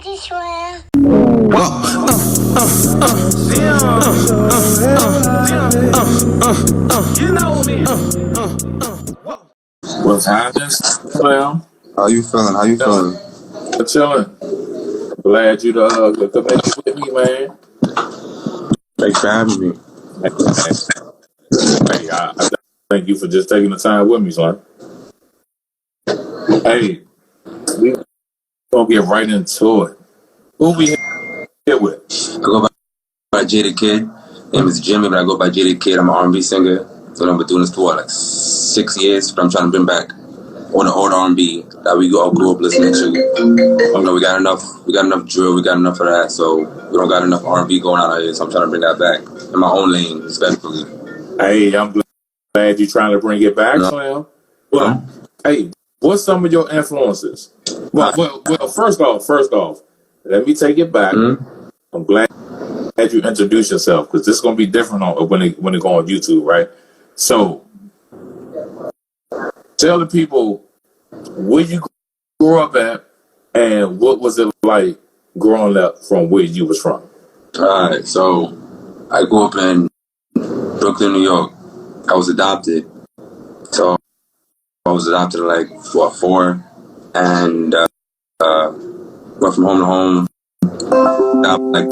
Mardi soir. What's happening, Slim? How you feeling? How you feeling? Chilling. Glad you to come in with me, man. Thanks for having me. Hey, I thank you for just taking the time with me, son. Hey, we gonna get right into it. Who we here with? I go by JDAKID. Name is Jimmy, but I go by JDAKID. I'm an R&B singer. So I've been doing this for like 6 years, but I'm trying to bring back all the old R&B that we all grew up listening to. You know, we got enough drill, we got enough of that, so we don't got enough R&B going on out here, so I'm trying to bring that back in my own lane, respectfully. Hey, I'm glad you're trying to bring it back, Slim. Well, hey, what's some of your influences? Well, first off, let me take it back. I'm glad you introduced yourself, because this is gonna be different when it go on YouTube, right? So, tell the people where you grew up at and what was it like growing up from where you was from. Alright, so I grew up in Brooklyn, New York. I was adopted. So I was adopted at like 4, and went from home to home. Like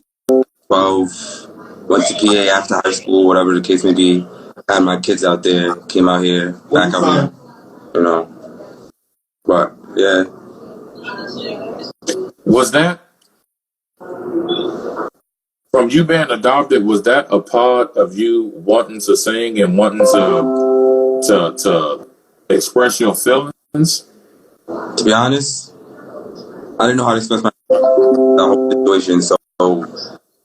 12, went to PA after high school, whatever the case may be. Had my kids out there, came out here, back out here, you know. But yeah. Was that from you being adopted? Was that a part of you wanting to sing and wanting to express your feelings? To be honest, I didn't know how to express the whole situation, so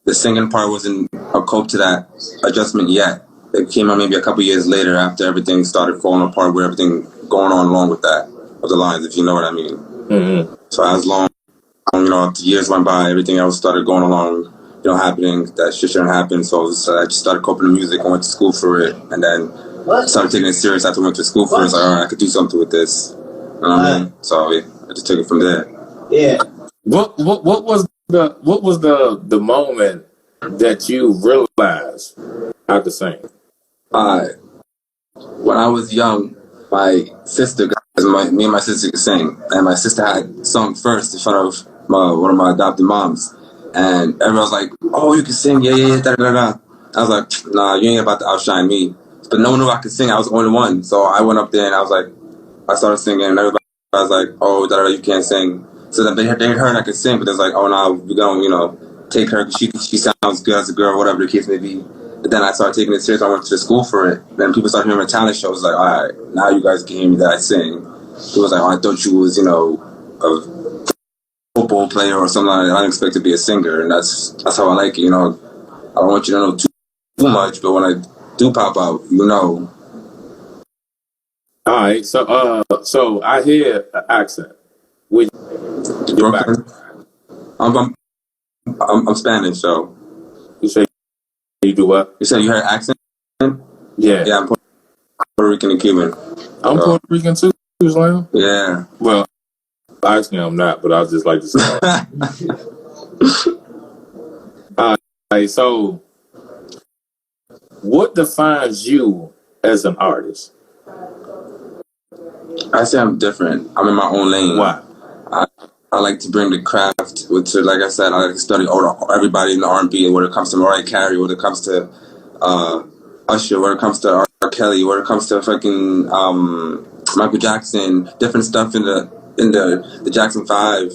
the singing part wasn't a cope to that adjustment yet. It came out maybe a couple years later after everything started falling apart, with everything going on along with that, of the lines, if you know what I mean. Mm-hmm. So as long, after years went by, everything else started going along, happening, that shit shouldn't happen. So I just started coping with music. I went to school for it, and then started taking it serious after I went to school for it. It's like, all right, I could do something with this. So yeah, I just took it from there. Yeah. What was the moment that you realized how to sing? When I was young, my sister, me and my sister could sing, and my sister had sung first in front of one of my adopted moms, and everyone was like, "Oh, you can sing, yeah, da da da." I was like, "Nah, you ain't about to outshine me." But no one knew I could sing. I was the only one, so I went up there and I started singing, and everybody was like, "Oh, da da, you can't sing." So then they heard I could sing, but they was like, "Oh no, we're gonna, take her because she sounds good as a girl, whatever the case may be." But then I started taking it serious. I went to school for it. Then people started hearing my talent shows. Like, all right, now you guys can hear me that I sing. It was like, oh, I thought you was, a football player or something like that. I didn't expect to be a singer, and that's how I like it. I don't want you to know too much, but when I do pop out, All right, so I hear an accent. With your Brooklyn? I'm Spanish, so. You say you do what? You said you heard accent? Yeah. Yeah, I'm Puerto Rican and Cuban. I'm Puerto Rican too, Slam. Yeah. Well, actually I'm not, but I just like to say that. So what defines you as an artist? I say I'm different. I'm in my own lane. Why? I like to bring the craft, which, like I said, I like to study everybody in the R&B, when it comes to Mariah Carey, when it comes to Usher, when it comes to R. Kelly, when it comes to fucking Michael Jackson, different stuff in the Jackson 5.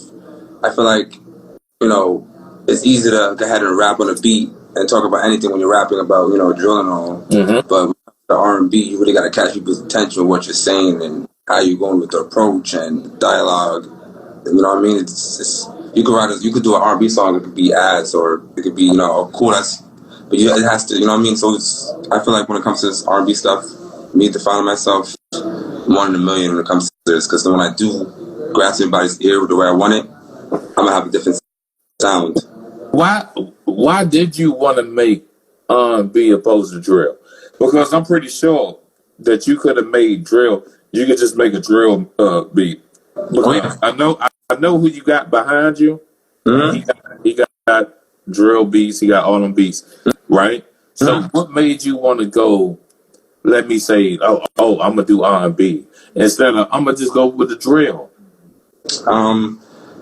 I feel like, it's easy to go ahead and rap on a beat and talk about anything when you're rapping about, drill and all. Mm-hmm. But the R&B, you really got to catch people's attention, what you're saying and how you're going with the approach and the dialogue. You know what I mean? It's you could do an R&B song. It could be ads, or it could be cool. But it has to. You know what I mean? So I feel like when it comes to this R&B stuff, me defining myself, one in a million when it comes to this. Because when I do grasp everybody's ear the way I want it, I'm gonna have a different sound. Why did you want to make R&B opposed to drill? Because I'm pretty sure that you could have made drill. You could just make a drill beat. Because I know who you got behind you, He got drill beats. He got all them beats, right? So what made you want to go? Let me say, oh, I'm gonna do R&B instead of I'm gonna just go with the drill.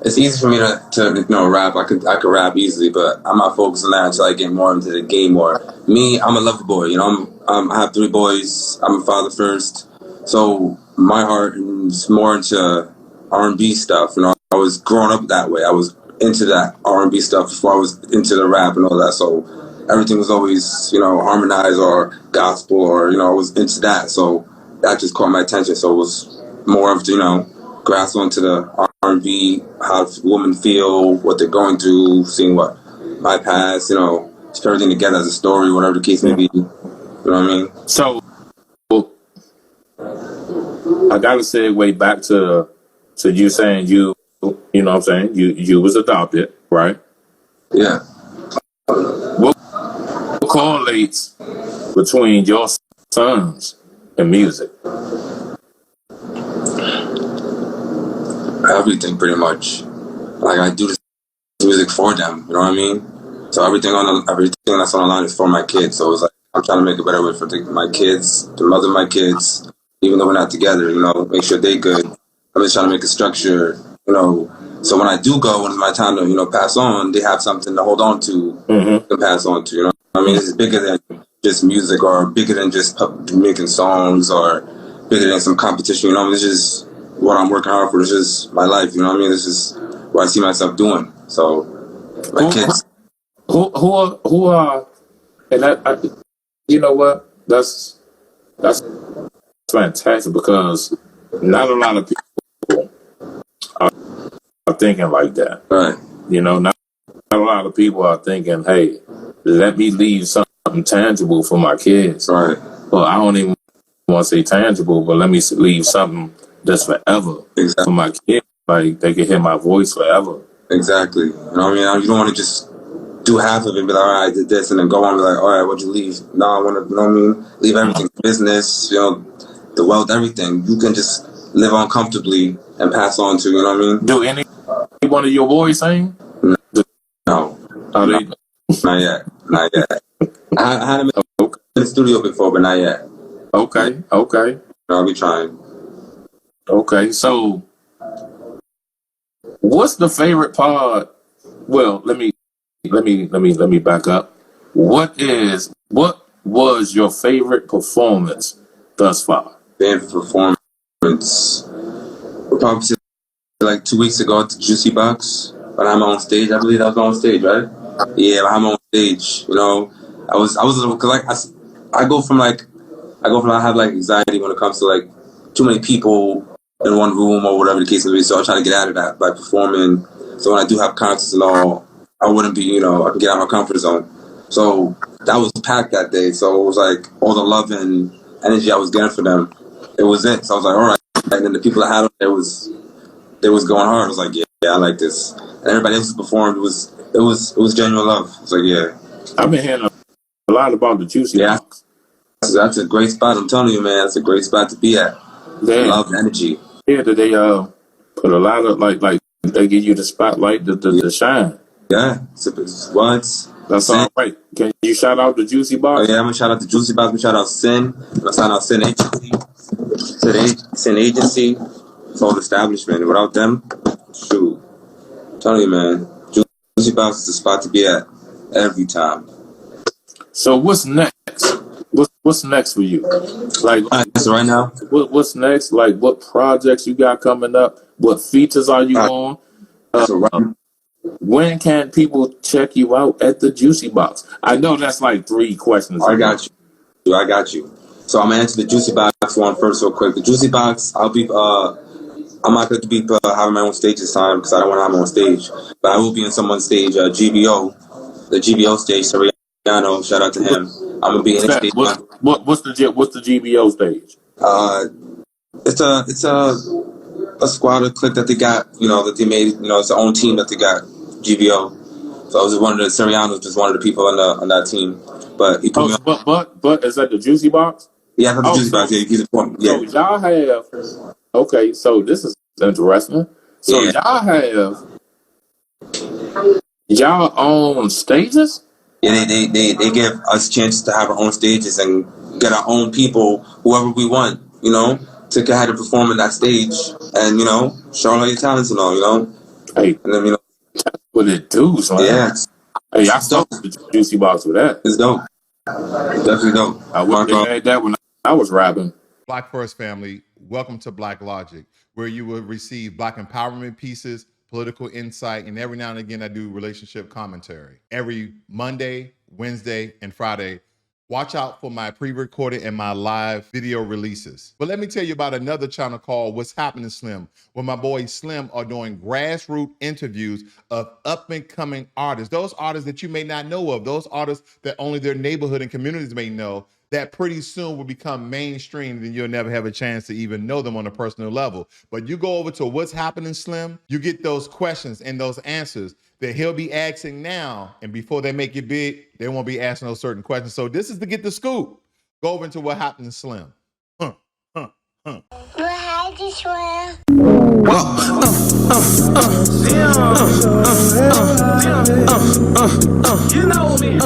It's easy for me to rap. I could rap easily, but I'm not focused on that until I get more into the game. Or me, I'm a lover boy. You know, I have 3 boys. I'm a father first, so my heart is more into R&B stuff. You know, I was growing up that way. I was into that R&B stuff before I was into the rap and all that. So everything was always, harmonized or gospel, or I was into that. So that just caught my attention. So it was more of grasp onto the R&B, how women feel, what they're going through, seeing what my past, just everything together as a story, whatever the case may be. You know what I mean? So I gotta segue back to you saying you know what I'm saying, you was adopted, right? Yeah. What correlates between your sons and music? Everything, pretty much. Like, I do this music for them, you know what I mean? So everything that's on the line is for my kids. So it's like I'm trying to make a better way for my kids, the mother of my kids, even though we're not together, make sure they good. I'm just trying to make a structure, so when I do go, when it's my time to, pass on, they have something to hold on to, to pass on to, I mean, it's bigger than just music, or bigger than just making songs, or bigger than some competition, it's just what I'm working hard for. It's just my life, this is what I see myself doing. So my kids. Who are, and you know what? That's fantastic, because not a lot of people are thinking like that. Right. Not a lot of people are thinking, hey, let me leave something tangible for my kids. Right. Well, I don't even want to say tangible, but let me leave something that's forever for my kids. Like, they can hear my voice forever. Exactly. You don't want to just do half of it and be like, all right, I did this, and then go on and be like, all right, what'd you leave? No, I want to, leave everything, business, the wealth, everything. You can just live on comfortably and pass on to, Do any one of your boys sing? No. Are they? Not yet. Not yet. I had him in the studio before, but not yet. Okay. I'll be trying. Okay, so what's the favorite part? Well, let me back up. What was your favorite performance thus far? Favorite performance? We'll probably say like 2 weeks ago at the Juicy Box, when I'm on stage. I believe I was on stage, right? Yeah, when I'm on stage. I was a little, cause I go from I have anxiety when it comes to too many people in one room, or whatever the case may be. So I try to get out of that by performing. So when I do have concerts and all, I wouldn't be, I can get out of my comfort zone. So that was packed that day. So it was all the love and energy I was getting for them. It was it. So I was like, all right. And then the people that had them, they was going hard. I was like, yeah, I like this. And everybody else who performed, it was genuine love. I was like, yeah. I've been hearing a lot about the Juicy Box. That's a great spot. I'm telling you, man. That's a great spot to be at. Love and energy. Yeah, that they put a lot of they give you the spotlight, the shine. Yeah, that's all right. Can you shout out the Juicy Box? Oh yeah, I'm gonna shout out the Juicy Box. I'm gonna shout out Sin. I'm gonna shout out Sin Agency. Sin Agency. It's all establishment. Without them, shoot. I'm telling you, man, Juicy Box is the spot to be at every time. So what's next? What's next for you? So right now, what's next? What projects you got coming up? What features are you on? When can people check you out at the Juicy Box? I know that's 3 questions. I got you. So I'm gonna answer the Juicy Box one first, real quick. The Juicy Box, I'm not going to be having my own stage this time, because I don't want to have my own stage. But I will be in someone's stage, GBO, the GBO stage. Soriano, shout out to him. I'm gonna be in his stage. What's the GBO stage? It's a squad, a clique that they got, that they made, it's their own team that they got, GBO. So I was one of the Soriano's, just one of the people on that team. But he put me on. But is that the Juicy Box? Yeah, that's the Juicy Box. Yeah, he's important. Yeah. So y'all have, okay, so this is interesting. So y'all have Y'all on stages? Yeah, they give us chances to have our own stages and get our own people, whoever we want, you know, to go ahead and perform in that stage and, you know, show all your talents and all, you know. Hey, and then, you know, what it do, son? Yeah. Hey, I saw the Juicy Box with that. It's dope. It's definitely dope. I wish they had that when I was rapping. Black First family, welcome to Black Logic, where you will receive Black empowerment pieces, political insight, and every now and again I do relationship commentary. Every Monday, Wednesday, and Friday. Watch out for my pre-recorded and my live video releases. But let me tell you about another channel called What's Happening Slim, where my boy Slim are doing grassroots interviews of up-and-coming artists, those artists that you may not know of, those artists that only their neighborhood and communities may know, that pretty soon will become mainstream and you'll never have a chance to even know them on a personal level. But you go over to What's Happening Slim, you get those questions and those answers that he'll be asking now, and before they make it big, they won't be asking those certain questions. So this is to get the scoop. Go over into What Happened to Slim. What happened to Slim? You know me.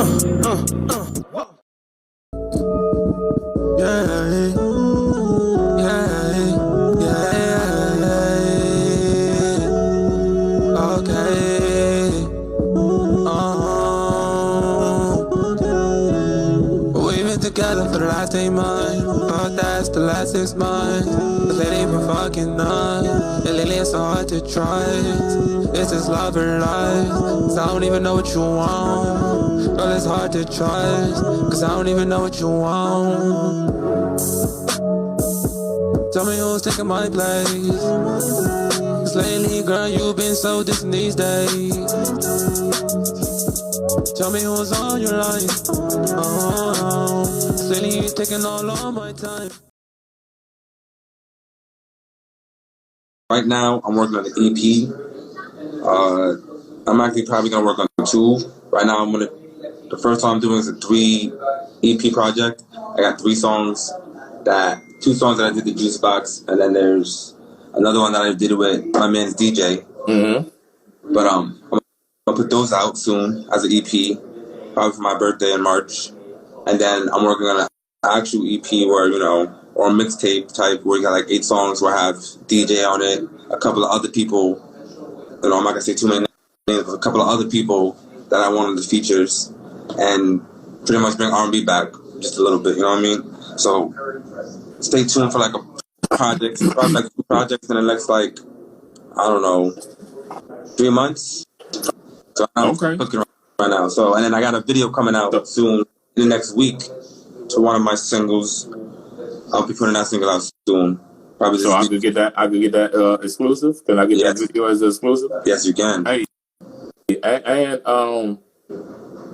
Together for the last 8 months, but that's the last 6 months. Cause it ain't been fucking none. And lately it's so hard to trust. It's just love or life. Cause I don't even know what you want. Girl, it's hard to trust. Cause I don't even know what you want. Tell me who's taking my place. Cause lately, girl, you've been so distant these days. Tell me who's on your line. Lately you're taking all of my time. Right now, I'm working on an EP. I'm actually probably gonna work on 2. Right now, the first one I'm doing is a 3 EP project. I got 3 songs 2 songs that I did the Juice Box, and then there's another one that I did with my man's DJ. Mm-hmm. But I'm gonna put those out soon as an EP, probably for my birthday in March. And then I'm working on an actual EP where, you know, or a mixtape type where you got like 8 songs where I have DJ on it, a couple of other people, you know, I'm not gonna say too many names, but a couple of other people that I wanted the features, and pretty much bring R&B back just a little bit, you know what I mean? So stay tuned for like a project, probably like 2 projects in the next like, I don't know, 3 months. So I'm cooking right now. So, and then I got a video coming out soon in the next week to one of my singles. I'll be putting that single out soon. Probably. So I could get that. I could get that exclusive. Can I get that video as an exclusive? Yes, you can. Hey, and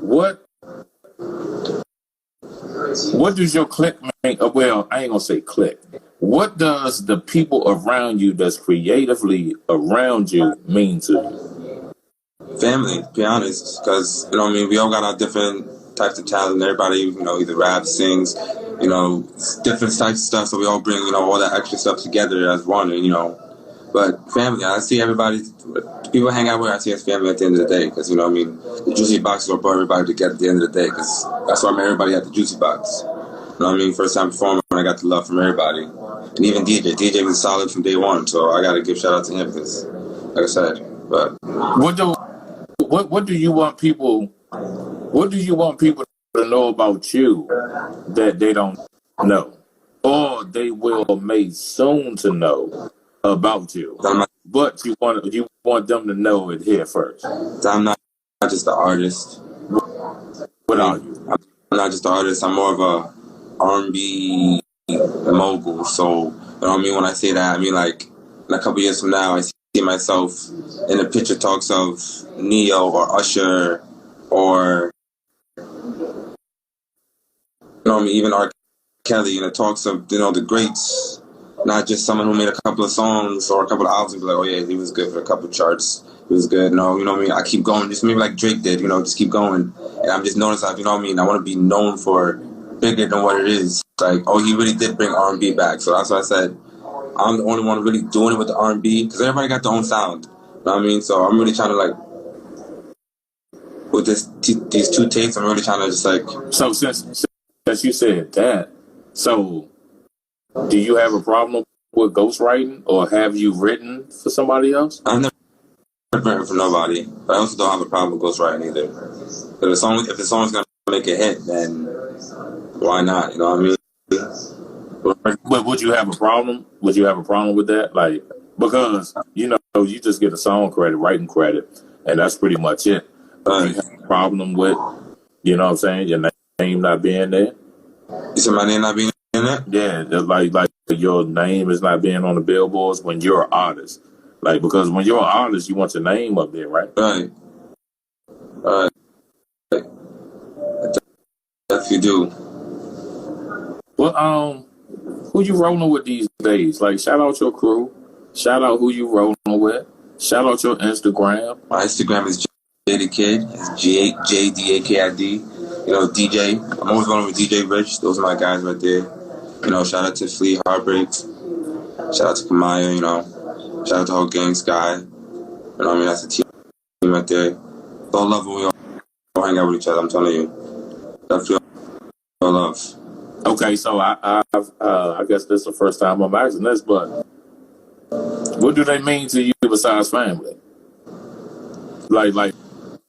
what does your clique mean? Well, I ain't gonna say clique. What does the people around you that's creatively around you mean to you? Family, to be honest, because, you know what I mean, we all got our different types of talent. Everybody, you know, either raps, sings, you know, different types of stuff. So we all bring, you know, all that extra stuff together as one, and, you know. But family, I see everybody, people hang out with, I see as family at the end of the day, because, you know what I mean, the Juicy Box will bring everybody together at the end of the day, because that's why I met everybody at the Juicy Box. You know what I mean? First time performing, I got the love from everybody. And even DJ. DJ was solid from day one, so I got to give shout out to him, because, like I said, but... What do you want people to know about you that they don't know, or they will made soon to know about you, but you want them to know it here first? I'm not just an artist. What are you? I'm not just an artist. I'm more of a R&B mogul. So, you know what I mean? When I say that, I mean like in a couple years from now, I see myself in the picture talks of Neo or Usher or, you know what I mean, even R. Kelly, and it talks of, you know, the greats, not just someone who made a couple of songs or a couple of albums and be like, oh yeah, he was good for a couple of charts, he was good. No, you know what I mean, I keep going, just maybe like Drake did, you know, just keep going. And I'm just noticing, you know what I mean, I want to be known for bigger than what it is. Like, oh, he really did bring R&B back. So that's why I said I'm the only one really doing it with the R&B, because everybody got their own sound. You know what I mean? So I'm really trying to like with these 2 tapes, I'm really trying to just like. So since you said that, so do you have a problem with ghostwriting, or have you written for somebody else? I've never written for nobody, but I also don't have a problem with ghostwriting either. If the song's gonna make a hit, then why not? You know what I mean? But would you have a problem? Would you have a problem with that? Like, because you know, you just get a song credit, writing credit, and that's pretty much it. Do you have a problem with, you know what I'm saying, your name not being there? You said my name not being in it? Yeah, like your name is not being on the billboards when you're an artist. Like, because when you're an artist, you want your name up there, right? Right. If you do. Well, who you rolling with these days? Like, shout out your crew. Shout out who you rolling with. Shout out your Instagram. My Instagram is JDAKID. It's JDAKID. You know, DJ. I'm always rolling with DJ Rich. Those are my guys right there. You know, shout out to Flea Heartbreaks. Shout out to Kamaya, you know. Shout out to whole gang Sky. You know what I mean? That's a team right there. All love when we all hang out with each other, I'm telling you. Definitely all love. Okay, so I guess this is the first time I'm asking this, but what do they mean to you besides family? Like,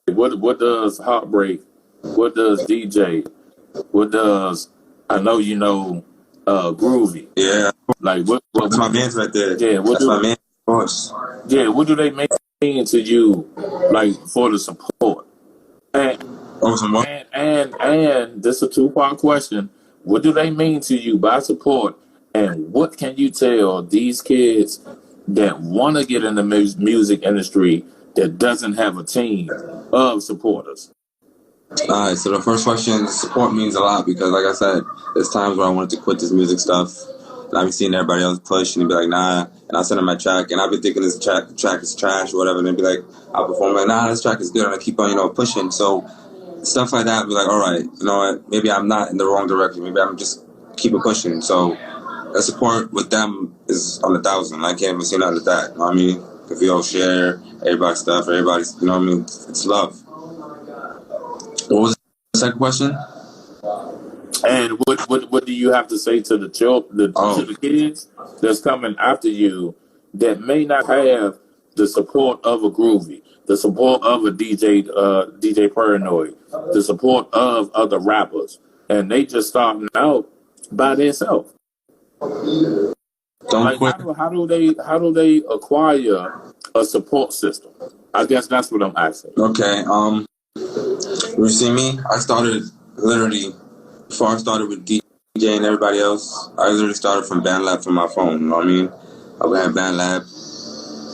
what does Heartbreak? What does DJ? What does, I know you know, Groovy? Yeah. Like, what That's my man's right there. Yeah, that's my man, of course. Yeah, what do they mean to you, like, for the support? And this is a 2-part question. What do they mean to you by support? And what can you tell these kids that want to get in the music industry that doesn't have a team of supporters? All right, so the first question, support means a lot because, like I said, there's times where I wanted to quit this music stuff. And I've been seeing everybody else push and be like, nah. And I'll send them my track, and I've been thinking this track is trash or whatever. And they'd be like, I'll perform like, nah, this track is good. And I keep on, you know, pushing. So stuff like that, I'd be like, all right, you know what? Maybe I'm not in the wrong direction. Maybe I'm just keeping pushing. So the support with them is on 1,000. I can't even say nothing to that. You know what I mean? If we all share everybody's stuff, everybody's, you know what I mean? It's love. What was the second question? And what do you have to say to the children, to the kids that's coming after you that may not have the support of a Groovy, the support of a DJ Paranoid, the support of other rappers, and they just starting out by themselves? Like, how do they acquire a support system? I guess that's what I'm asking. Okay. You see me? I started literally before I started with DJ and everybody else. I literally started from BandLab from my phone. You know what I mean? I would have BandLab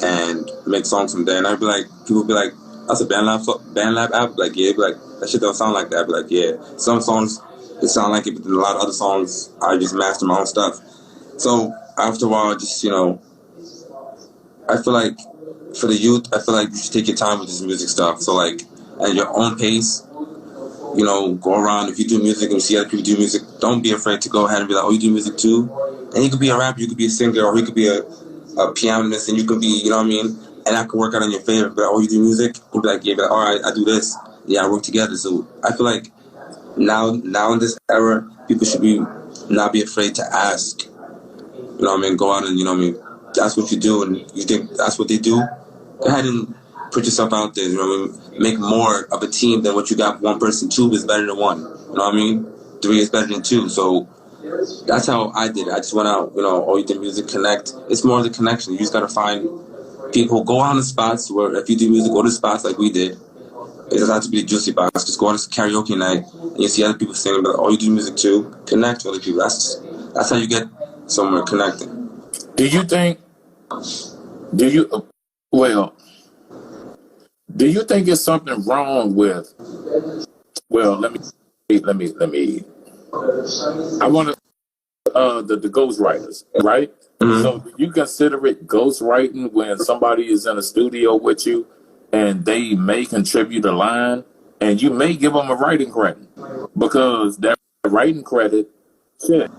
and make songs from there, and I'd be like, people would be like, "That's a BandLab app." Like, yeah, be like, that shit don't sound like that. I'd be like, yeah, some songs it sound like it, but then a lot of other songs I just master my own stuff. So after a while, just, you know, I feel like for the youth, I feel like you should take your time with this music stuff. So like at your own pace, you know, go around. If you do music and you see other people do music, don't be afraid to go ahead and be like, oh, you do music too? And you could be a rapper, you could be a singer, or you could be a pianist, and you could be, you know what I mean? And that could work out in your favor. But oh, you do music? You'd be like, yeah, all right, I do this. Yeah, I work together. So I feel like now in this era, people should not be afraid to ask. You know what I mean? Go out and, you know what I mean? That's what you do, and you think that's what they do? Go ahead and put yourself out there, you know what I mean? Make more of a team than what you got. One person, 2 is better than 1. You know what I mean? 3 is better than 2. So that's how I did it. I just went out, you know, you did music, connect. It's more of the connection. You just got to find people, go out on the spots where if you do music, go to spots like we did. It doesn't have to be a juicy box. Just go on a karaoke night and you see other people singing, but you do music too. Connect with other people. That's how you get somewhere connecting. Do you think it's something wrong with, let me I want to the ghostwriters, right? Mm-hmm. So do you consider it ghostwriting when somebody is in a studio with you and they may contribute a line and you may give them a writing credit because that writing credit, shit,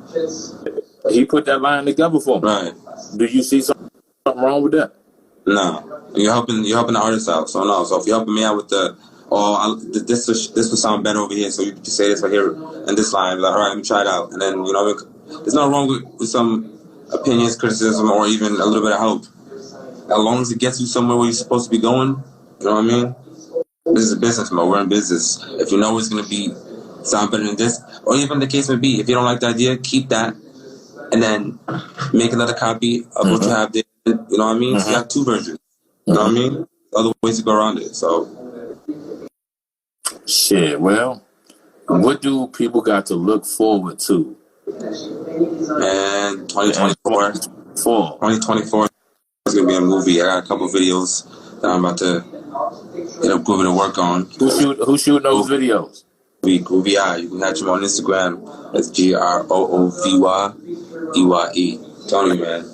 he put that line together for me. Right. Do you see something wrong with that? No. You're helping the artist out. So no. So if you're helping me out with the this would sound better over here, so you say this right here and this line. Like, all right, let me try it out. And then, you know, there's nothing wrong with some opinions, criticism, or even a little bit of help. As long as it gets you somewhere where you're supposed to be going, you know what I mean? This is a business, man. We're in business. If you know it's going to be sound better than this, or even the case may be, if you don't like the idea, keep that, and then make another copy of what you have there. You know what I mean? So you have two versions. You know what I mean? Other ways to go around it. So, shit. Well, what do people got to look forward to? Man, 2024. 2024 is gonna be a movie. I got a couple videos that I'm about to get up to work on. Who shooting those videos? Groovy. You can catch him on Instagram. That's GROOVYEYE. Tony, man.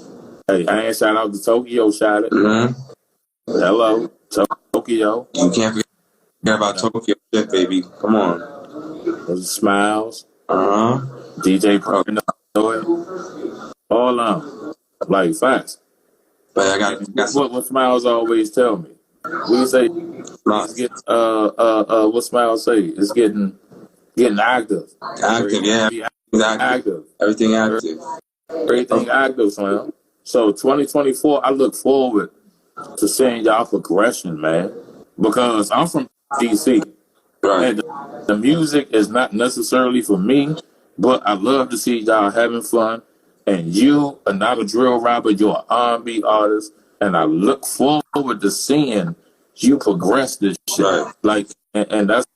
Hey, I ain't shout out to Tokyo. Shout it. Hello, Tokyo. You can't forget about Tokyo shit, baby. Come on. Those smiles. DJ Pro. All like facts. But I got what Smiles always tell me. We say it's getting, what Smiles say? It's getting active. Active, yeah. Active. Everything active. Everything active, man. So 2024, I look forward to seeing y'all progression, man. Because I'm from DC. Right. And the music is not necessarily for me, but I love to see y'all having fun. And you are not a drill rapper, you're an R&B artist. And I look forward to seeing you progress this shit. Right. Like, and that's,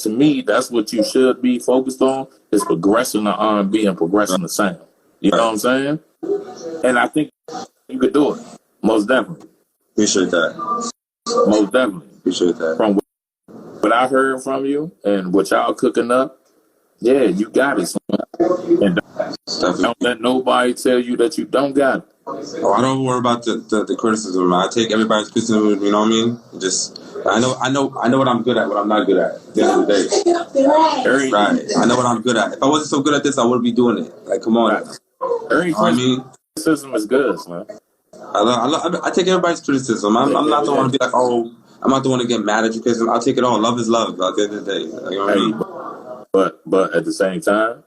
to me, that's what you should be focused on, is progressing the R&B and progressing the sound. You know what I'm saying? And I think you could do it. Most definitely. Appreciate that. Most definitely. Appreciate that. From what I heard from you and what y'all cooking up, yeah, you got it, son. And don't let nobody tell you that you don't got it. Oh, I don't worry about the criticism. I take everybody's criticism, you know what I mean? Just I know what I'm good at, what I'm not good at the end of the day. Right. I know what I'm good at. If I wasn't so good at this, I wouldn't be doing it. Like, come on. Criticism is good, man. I take everybody's criticism. I'm not the one to be like, oh, I'm not the one to get mad at you because I'll take it all. Love is love at the end of the day. Like, you know what I mean? But at the same time,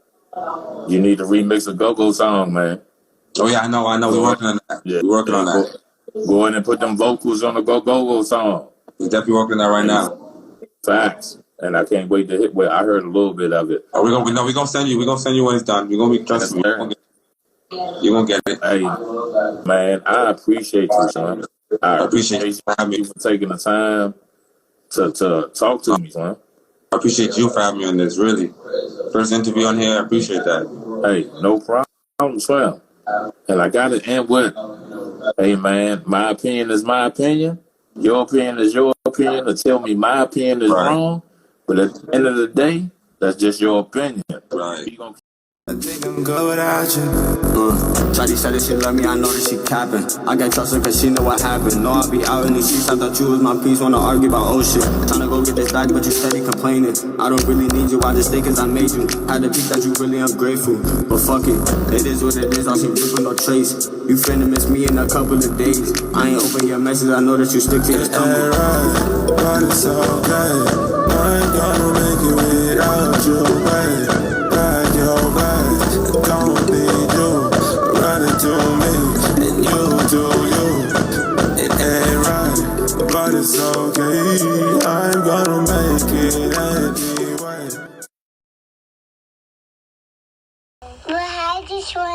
you need to remix a go-go song, man. Oh yeah, I know. We're working on that. Yeah, we're working on that. Go in and put them vocals on the go-go song. We're definitely working on that right now. Facts. And I can't wait to hit. Well, I heard a little bit of it. Oh, we're gonna send you. We're gonna send you when it's done. You're gonna be trusting me. You're gonna get it. Hey, man, I appreciate you, son. I appreciate you for taking the time to talk to me, son. I appreciate you for having me on this. Really, first interview on here. I appreciate that. Hey, no problem, Slim. And I got to end with, hey, man, my opinion is my opinion. Your opinion is your opinion. To tell me my opinion is wrong. But at the end of the day, that's just your opinion. Right. I think I'm good without you. Shawty said that she love me, I know that she capping. I got trust her cause she know what happened. Know I'll be out in these streets, I thought you was my piece. Wanna argue about old shit. Tryna go get this back, but you steady complaining. I don't really need you, I just stay cause I made you. Had to peek that you really ungrateful. But fuck it, it is what it is, I see you with no trace. You finna miss me in a couple of days. I ain't open your message, I know that you stick to this number. Right, but it's okay. I ain't gonna make it without you, babe. Ride your back, don't be you. Run it to me, and you do you. It ain't right, but it's okay. I'm gonna make it anyway. Well, hi, this one.